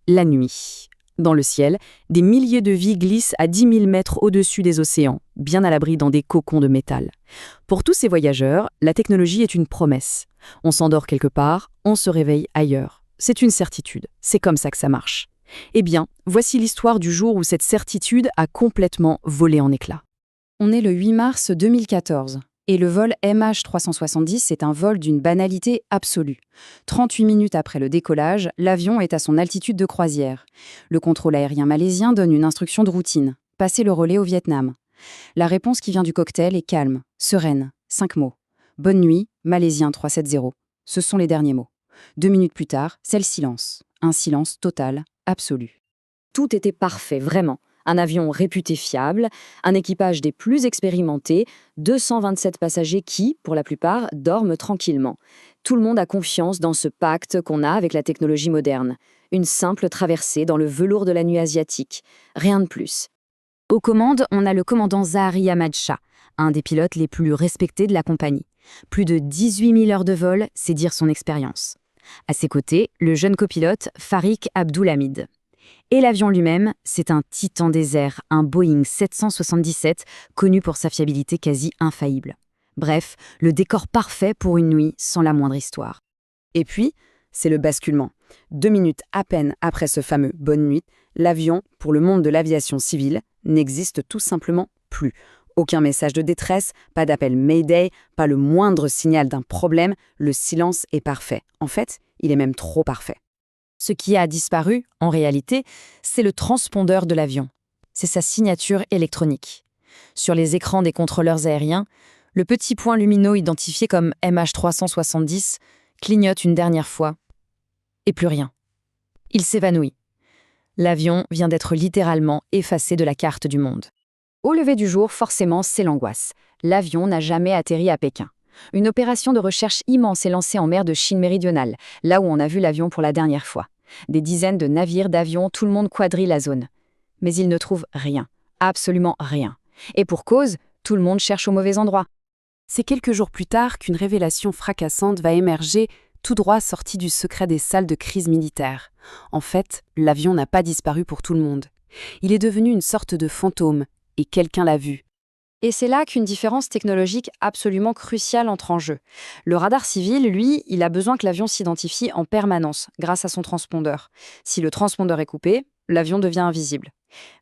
La nuit. Dans le ciel, des milliers de vies glissent à 10 000 mètres au-dessus des océans, bien à l'abri dans des cocons de métal. Pour tous ces voyageurs, la technologie est une promesse. On s'endort quelque part, on se réveille ailleurs. C'est une certitude, c'est comme ça que ça marche. Eh bien, voici l'histoire du jour où cette certitude a complètement volé en éclats. On est le 8 mars 2014 et le vol MH370 est un vol d'une banalité absolue. 38 minutes après le décollage, l'avion est à son altitude de croisière. Le contrôle aérien malaisien donne une instruction de routine, passer le relais au Vietnam. La réponse qui vient du cocktail est calme, sereine, 5 mots. Bonne nuit, malaisien 370. Ce sont les derniers mots. 2 minutes plus tard, c'est le silence. Un silence total, absolu. Tout était parfait, vraiment. Un avion réputé fiable, un équipage des plus expérimentés, 227 passagers qui, pour la plupart, dorment tranquillement. Tout le monde a confiance dans ce pacte qu'on a avec la technologie moderne. Une simple traversée dans le velours de la nuit asiatique. Rien de plus. Aux commandes, on a le commandant Zahari Ahmad Shah, un des pilotes les plus respectés de la compagnie. Plus de 18 000 heures de vol, c'est dire son expérience. À ses côtés, le jeune copilote Farik Abdulhamid. Et l'avion lui-même, c'est un titan des airs, un Boeing 777, connu pour sa fiabilité quasi infaillible. Bref, le décor parfait pour une nuit sans la moindre histoire. Et puis, c'est le basculement. 2 minutes à peine après ce fameux bonne nuit, l'avion, pour le monde de l'aviation civile, n'existe tout simplement plus. Aucun message de détresse, pas d'appel Mayday, pas le moindre signal d'un problème, le silence est parfait. En fait, il est même trop parfait. Ce qui a disparu, en réalité, c'est le transpondeur de l'avion. C'est sa signature électronique. Sur les écrans des contrôleurs aériens, le petit point lumineux identifié comme MH370 clignote une dernière fois. Et plus rien. Il s'évanouit. L'avion vient d'être littéralement effacé de la carte du monde. Au lever du jour, forcément, c'est l'angoisse. L'avion n'a jamais atterri à Pékin. Une opération de recherche immense est lancée en mer de Chine méridionale, là où on a vu l'avion pour la dernière fois. Des dizaines de navires, d'avions, tout le monde quadrille la zone. Mais ils ne trouvent rien, absolument rien. Et pour cause, tout le monde cherche au mauvais endroit. C'est quelques jours plus tard qu'une révélation fracassante va émerger, tout droit sortie du secret des salles de crise militaire. En fait, l'avion n'a pas disparu pour tout le monde. Il est devenu une sorte de fantôme, et quelqu'un l'a vu. Et c'est là qu'une différence technologique absolument cruciale entre en jeu. Le radar civil, lui, il a besoin que l'avion s'identifie en permanence grâce à son transpondeur. Si le transpondeur est coupé, l'avion devient invisible.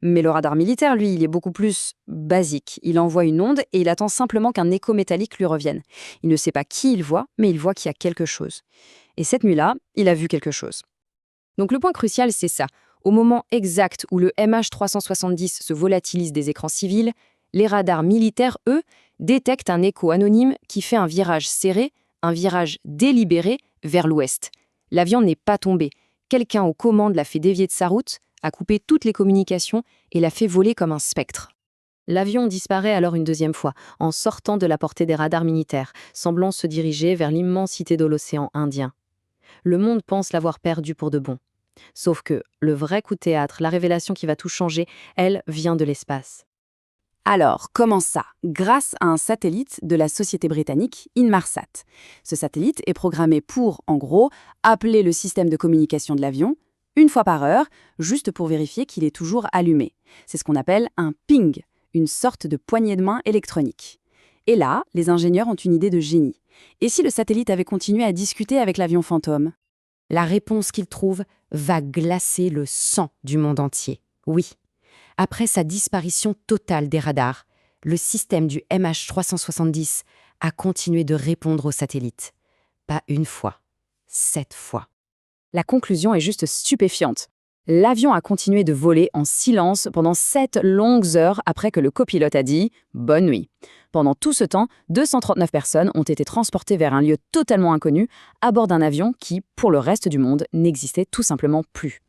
Mais le radar militaire, lui, il est beaucoup plus basique. Il envoie une onde et il attend simplement qu'un écho métallique lui revienne. Il ne sait pas qui il voit, mais il voit qu'il y a quelque chose. Et cette nuit-là, il a vu quelque chose. Donc le point crucial, c'est ça. Au moment exact où le MH370 se volatilise des écrans civils, les radars militaires, eux, détectent un écho anonyme qui fait un virage serré, un virage délibéré vers l'ouest. L'avion n'est pas tombé. Quelqu'un aux commandes l'a fait dévier de sa route, a coupé toutes les communications et l'a fait voler comme un spectre. L'avion disparaît alors une deuxième fois, en sortant de la portée des radars militaires, semblant se diriger vers l'immensité de l'océan Indien. Le monde pense l'avoir perdu pour de bon. Sauf que le vrai coup de théâtre, la révélation qui va tout changer, elle vient de l'espace. Alors, comment ça? Grâce à un satellite de la société britannique Inmarsat. Ce satellite est programmé pour, en gros, appeler le système de communication de l'avion une fois par heure, juste pour vérifier qu'il est toujours allumé. C'est ce qu'on appelle un ping, une sorte de poignée de main électronique. Et là, les ingénieurs ont une idée de génie. Et si le satellite avait continué à discuter avec l'avion fantôme? La réponse qu'ils trouvent va glacer le sang du monde entier. Oui. Après sa disparition totale des radars, le système du MH370 a continué de répondre aux satellites. Pas une fois, 7 fois. La conclusion est juste stupéfiante. L'avion a continué de voler en silence pendant 7 longues heures après que le copilote a dit « Bonne nuit ». Pendant tout ce temps, 239 personnes ont été transportées vers un lieu totalement inconnu, à bord d'un avion qui, pour le reste du monde, n'existait tout simplement plus.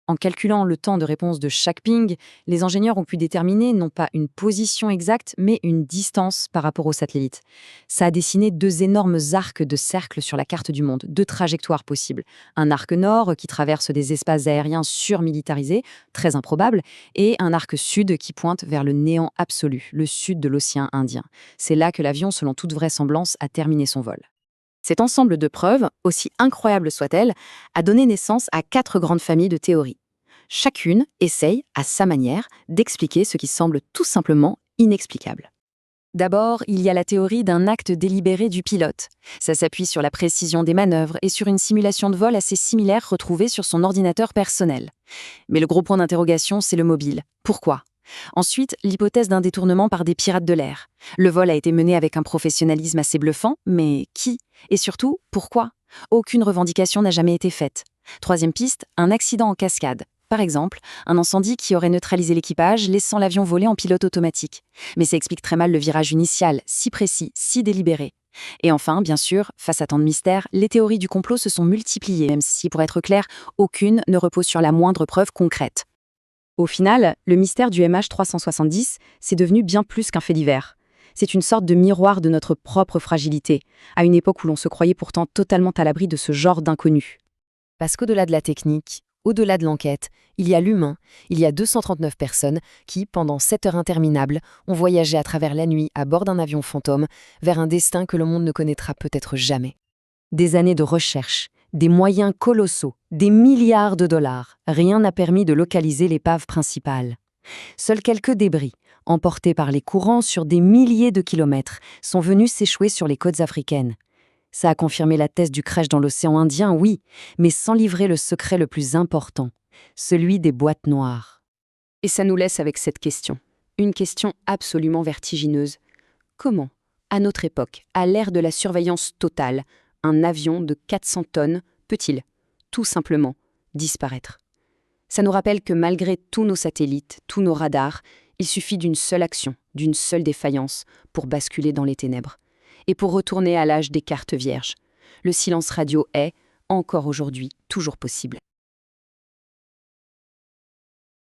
En calculant le temps de réponse de chaque ping, les ingénieurs ont pu déterminer non pas une position exacte, mais une distance par rapport au satellite. Ça a dessiné 2 énormes arcs de cercle sur la carte du monde, 2 trajectoires possibles. Un arc nord qui traverse des espaces aériens surmilitarisés, très improbable, et un arc sud qui pointe vers le néant absolu, le sud de l'océan Indien. C'est là que l'avion, selon toute vraisemblance, a terminé son vol. Cet ensemble de preuves, aussi incroyable soit-elle, a donné naissance à 4 grandes familles de théories. Chacune essaye, à sa manière, d'expliquer ce qui semble tout simplement inexplicable. D'abord, il y a la théorie d'un acte délibéré du pilote. Ça s'appuie sur la précision des manœuvres et sur une simulation de vol assez similaire retrouvée sur son ordinateur personnel. Mais le gros point d'interrogation, c'est le mobile. Pourquoi ? Ensuite, l'hypothèse d'un détournement par des pirates de l'air. Le vol a été mené avec un professionnalisme assez bluffant, mais qui ? Et surtout, pourquoi ? Aucune revendication n'a jamais été faite. Troisième piste, un accident en cascade. Par exemple, un incendie qui aurait neutralisé l'équipage, laissant l'avion voler en pilote automatique. Mais ça explique très mal le virage initial, si précis, si délibéré. Et enfin, bien sûr, face à tant de mystères, les théories du complot se sont multipliées, même si, pour être clair, aucune ne repose sur la moindre preuve concrète. Au final, le mystère du MH370, c'est devenu bien plus qu'un fait divers. C'est une sorte de miroir de notre propre fragilité, à une époque où l'on se croyait pourtant totalement à l'abri de ce genre d'inconnu. Parce qu'au-delà de la technique, au-delà de l'enquête, il y a l'humain, il y a 239 personnes qui, pendant 7 heures interminables, ont voyagé à travers la nuit à bord d'un avion fantôme vers un destin que le monde ne connaîtra peut-être jamais. Des années de recherche, des moyens colossaux, des milliards de dollars, rien n'a permis de localiser l'épave principale. Seuls quelques débris, emportés par les courants sur des milliers de kilomètres, sont venus s'échouer sur les côtes africaines. Ça a confirmé la thèse du crash dans l'océan Indien, oui, mais sans livrer le secret le plus important, celui des boîtes noires. Et ça nous laisse avec cette question. Une question absolument vertigineuse. Comment, à notre époque, à l'ère de la surveillance totale, un avion de 400 tonnes peut-il, tout simplement, disparaître ? Ça nous rappelle que malgré tous nos satellites, tous nos radars, il suffit d'une seule action, d'une seule défaillance pour basculer dans les ténèbres. Et pour retourner à l'âge des cartes vierges. Le silence radio est, encore aujourd'hui, toujours possible.